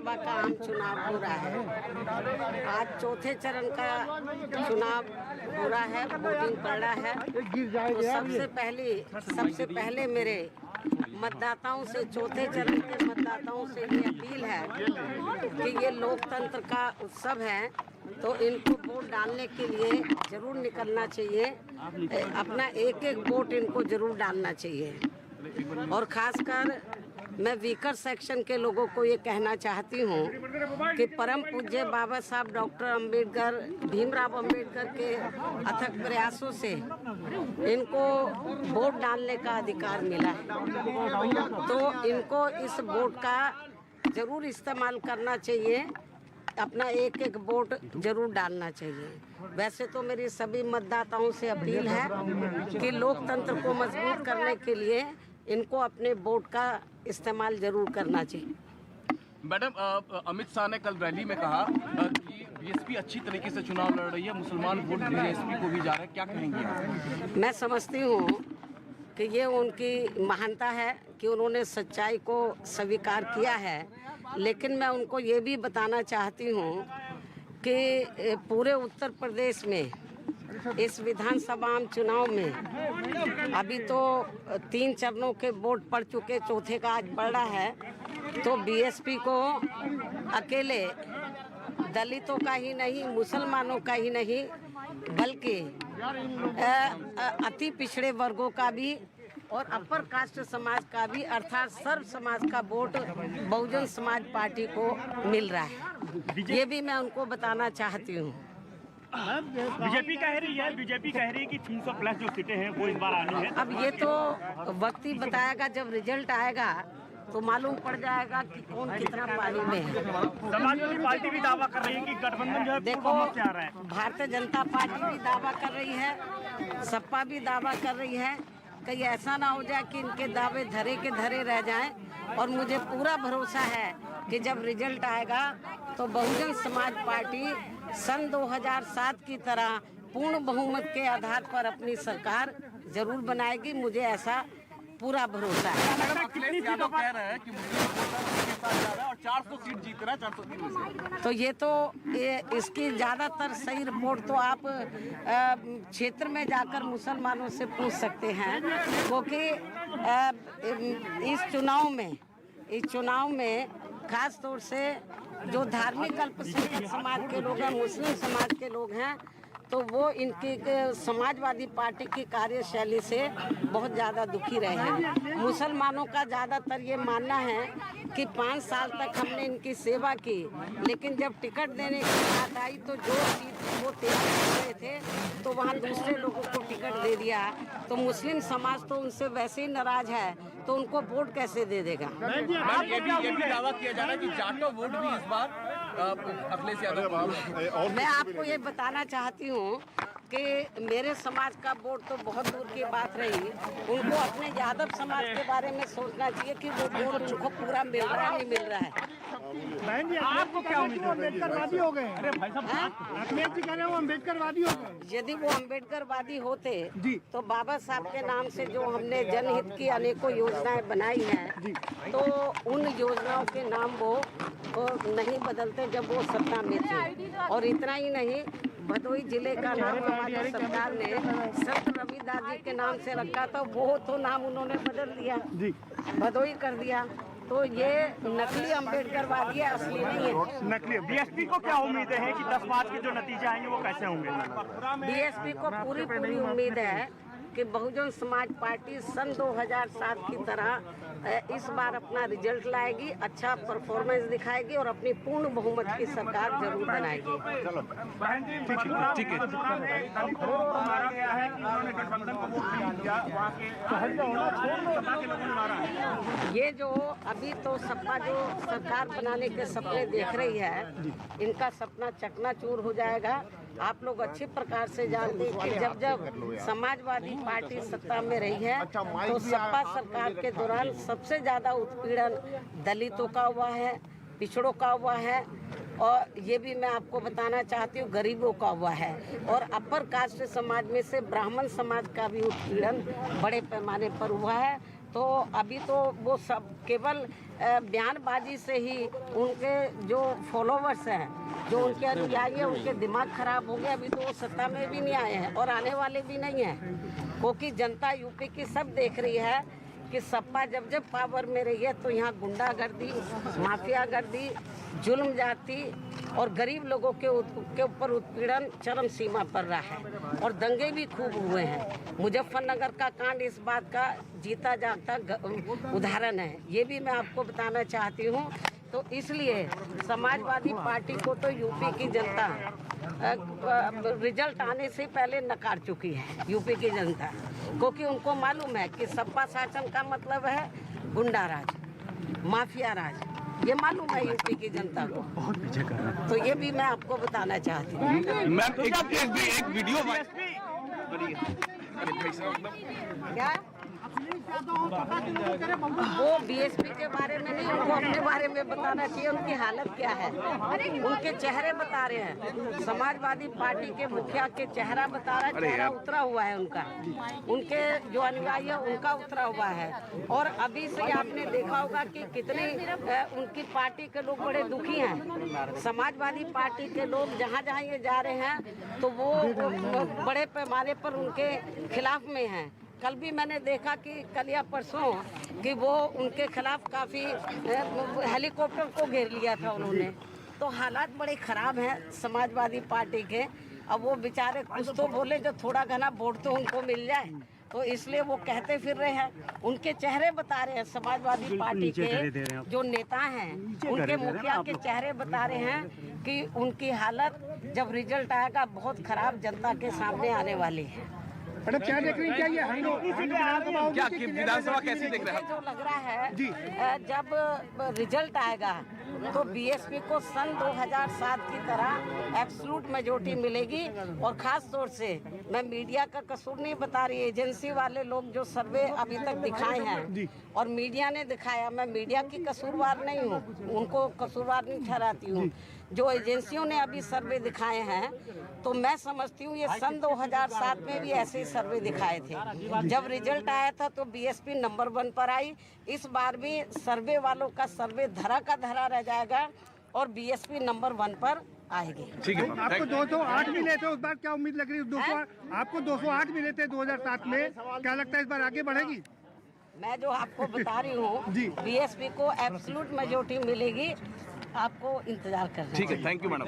विधानसभा का आम चुनाव हो रहा है। आज चौथे चरण का चुनाव हो रहा है, वोटिंग पड़ रहा है। तो सबसे पहले मेरे मतदाताओं से, चौथे चरण के मतदाताओं से ये अपील है कि ये लोकतंत्र का उत्सव है, तो इनको वोट डालने के लिए जरूर निकलना चाहिए। अपना एक एक वोट इनको जरूर डालना चाहिए। और खासकर मैं वीकर सेक्शन के लोगों को ये कहना चाहती हूँ कि परम पूज्य बाबा साहब डॉक्टर अम्बेडकर, भीमराव अम्बेडकर के अथक प्रयासों से इनको वोट डालने का अधिकार मिला है, तो इनको इस वोट का जरूर इस्तेमाल करना चाहिए। अपना एक एक वोट जरूर डालना चाहिए। वैसे तो मेरी सभी मतदाताओं से अपील है कि लोकतंत्र को मजबूत करने के लिए इनको अपने वोट का इस्तेमाल जरूर करना चाहिए। मैडम, अमित शाह ने कल रैली में कहा कि बीएसपी अच्छी तरीके से चुनाव लड़ रही है, मुसलमान वोट बीएसपी को भी जा रहे हैं, क्या कहेंगे? मैं समझती हूँ कि ये उनकी महानता है कि उन्होंने सच्चाई को स्वीकार किया है, लेकिन मैं उनको ये भी बताना चाहती हूँ कि पूरे उत्तर प्रदेश में इस विधानसभा आम चुनाव में अभी तो 3 चरणों के वोट पड़ चुके, चौथे का आज पड़ रहा है। तो बीएसपी को अकेले दलितों का ही नहीं, मुसलमानों का ही नहीं, बल्कि अति पिछड़े वर्गों का भी और अपर कास्ट समाज का भी, अर्थात सर्व समाज का वोट बहुजन समाज पार्टी को मिल रहा है। ये भी मैं उनको बताना चाहती हूँ। बीजेपी कह रही है कि 300 प्लस जो सीटें हैं वो इस बार आनी है। अब ये तो वक्त ही बताएगा, जब रिजल्ट आएगा तो मालूम पड़ जाएगा कि कौन कितना पानी में है। समाजवादी पार्टी भी दावा कर रही है कि गठबंधन जो है देखो, से आ रहा है। भारतीय जनता पार्टी भी दावा कर रही है, सपा भी दावा कर रही है। कहीं ऐसा ना हो जाए कि इनके दावे धरे के धरे रह जाएं। और मुझे पूरा भरोसा है कि जब रिजल्ट आएगा तो बहुजन समाज पार्टी सन 2007 की तरह पूर्ण बहुमत के आधार पर अपनी सरकार जरूर बनाएगी। मुझे ऐसा पूरा भरोसा है। अखिलेश यादव कह रहे हैं कि मुस्लिम वोटर उनके साथ जा रहा है और 400 सीट जीत रहा है, 403 में से। तो ये इसकी ज़्यादातर सही रिपोर्ट तो आप क्षेत्र में जाकर मुसलमानों से पूछ सकते हैं, क्योंकि इस चुनाव में खास तौर से जो धार्मिक अल्पसंख्यक समाज के लोग हैं, मुस्लिम समाज के लोग हैं, तो वो इनकी समाजवादी पार्टी की कार्यशैली से बहुत ज़्यादा दुखी रहे हैं। मुसलमानों का ज़्यादातर ये मानना है कि 5 साल तक हमने इनकी सेवा की, लेकिन जब टिकट देने की बात आई तो जो सीट वो तैयार कर रहे थे तो वहाँ दूसरे लोगों को टिकट दे दिया। तो मुस्लिम समाज तो उनसे वैसे ही नाराज है, तो उनको वोट कैसे दे देगा? ये भी दावा किया जा रहा है कि जाटो वोट भी इस बार अखिलेश यादव। मैं आपको ये बताना चाहती हूँ कि मेरे समाज का वोट तो बहुत दूर की बात रही, उनको अपने यादव समाज के बारे में सोचना चाहिए कि वो वोट उनको पूरा मिल रहा है, नहीं मिल रहा है। बहन जी, आपको क्या उम्मीद है? अम्बेडकरवादी हो गए? अरे भाई साहब, अखिलेश जी कह रहे हैं वो अम्बेडकरवादी हो गए। यदि वो अम्बेडकरवादी होते तो बाबा साहब के नाम से जो हमने जनहित की अनेकों योजनाएं बनाई हैं, तो उन योजनाओं के नाम वो नहीं बदलते जब वो सत्ता में थे। और इतना ही नहीं, भदोही जिले का नाम हमारी सरकार ने संत रविदास जी के नाम से रखा था, वो तो नाम उन्होंने बदल दिया, भदोही कर दिया। तो ये नकली अम्बेडकरवादी है, असली नहीं है। नकली। बीएसपी को क्या उम्मीद है कि 10 मार्च के जो नतीजे आएंगे वो कैसे होंगे? बीएसपी को पूरी उम्मीद है कि बहुजन समाज पार्टी सन 2007 की तरह इस बार अपना रिजल्ट लाएगी, अच्छा परफॉर्मेंस दिखाएगी और अपनी पूर्ण बहुमत की सरकार जरूर बनाएगी। ठीक है। ये जो अभी तो सपा जो सरकार बनाने के सपने देख रही है, इनका सपना चकनाचूर हो जाएगा। आप लोग अच्छी प्रकार से जानते हैं कि जब समाजवादी पार्टी सत्ता में रही है तो सपा सरकार के दौरान सबसे ज़्यादा उत्पीड़न दलितों का हुआ है, पिछड़ों का हुआ है, और ये भी मैं आपको बताना चाहती हूँ गरीबों का हुआ है, और अपर कास्ट समाज में से ब्राह्मण समाज का भी उत्पीड़न बड़े पैमाने पर हुआ है। तो अभी तो वो सब केवल बयानबाजी से ही उनके जो फॉलोवर्स हैं, जो उनके अनुयायी हैं, उनके दिमाग खराब हो गए। अभी तो वो सत्ता में भी नहीं आए हैं और आने वाले भी नहीं हैं, क्योंकि जनता यूपी की सब देख रही है कि सपा जब जब पावर में रही है तो यहाँ गुंडागर्दी, माफियागर्दी, जुल्म जाति और गरीब लोगों के ऊपर उत्पीड़न चरम सीमा पर रहा है और दंगे भी खूब हुए हैं। मुजफ्फरनगर का कांड इस बात का जीता जागता उदाहरण है, ये भी मैं आपको बताना चाहती हूँ। तो इसलिए समाजवादी पार्टी को तो यूपी की जनता रिजल्ट आने से पहले नकार चुकी है, यूपी की जनता, क्योंकि उनको मालूम है कि सपा शासन का मतलब है गुंडा राज, माफिया राज, ये मालूम है यूपी की जनता को। बहुत पीछे कर रहा है। तो ये भी मैं आपको बताना चाहती हूँ। मैम एक वीडियो क्या वो बीएसपी के बारे में नहीं, उनको अपने बारे में बताना चाहिए, उनकी हालत क्या है। उनके चेहरे बता रहे हैं, समाजवादी पार्टी के मुखिया के चेहरा बता रहा है, चेहरा उतरा हुआ है उनका, उनके जो अनुयायी है उनका उतरा हुआ है। और अभी से आपने देखा होगा कि कितने उनकी पार्टी के लोग बड़े दुखी हैं। समाजवादी पार्टी के लोग जहाँ जहाँ ये जा रहे हैं तो वो बड़े पैमाने पर उनके खिलाफ में हैं। कल भी मैंने देखा कि कल या परसों कि वो उनके खिलाफ काफ़ी हेलीकॉप्टर को घेर लिया था उन्होंने। तो हालात बड़े ख़राब हैं समाजवादी पार्टी के। अब वो बेचारे कुछ तो बोले जो थोड़ा घना वोट तो उनको मिल जाए, तो इसलिए वो कहते फिर रहे हैं। उनके चेहरे बता रहे हैं, समाजवादी पार्टी के जो नेता हैं उनके मुखिया के चेहरे बता रहे हैं कि उनकी हालत जब रिजल्ट आएगा बहुत ख़राब जनता के सामने आने वाली है। मैडम क्या देख रही हैं, क्या ये क्या विधानसभा कैसी देख रहे हैं? जो लग रहा है जब रिजल्ट आएगा तो बीएसपी को सन 2007 की तरह एब्सोल्यूट मेजॉरिटी मिलेगी। और खास तौर से मैं मीडिया का कसूर नहीं बता रही, एजेंसी वाले लोग जो सर्वे अभी तक दिखाए हैं और मीडिया ने दिखाया, मैं मीडिया की कसूरवार नहीं हूँ, उनको कसूरवार नहीं ठहराती हूँ। जो एजेंसियों ने अभी सर्वे दिखाए हैं तो मैं समझती हूँ ये सन 2007 में भी ऐसे ही सर्वे दिखाए थे। जब रिजल्ट आया था तो बीएसपी नंबर 1 पर आई। इस बार भी सर्वे वालों का सर्वे धरा का धरा रह जाएगा और बीएसपी नंबर 1 पर आएगी। ठीक है। आपको 208 मिले थे उस बार, क्या उम्मीद लग रही है? 208 आपको 208 मिले थे 2007 में, क्या लगता है इस बार आगे बढ़ेगी? मैं जो आपको बता रही हूँ बीएसपी को एब्सोल्यूट मेजॉरिटी मिलेगी, आपको इंतजार करना है। ठीक है, थैंक यू मैडम।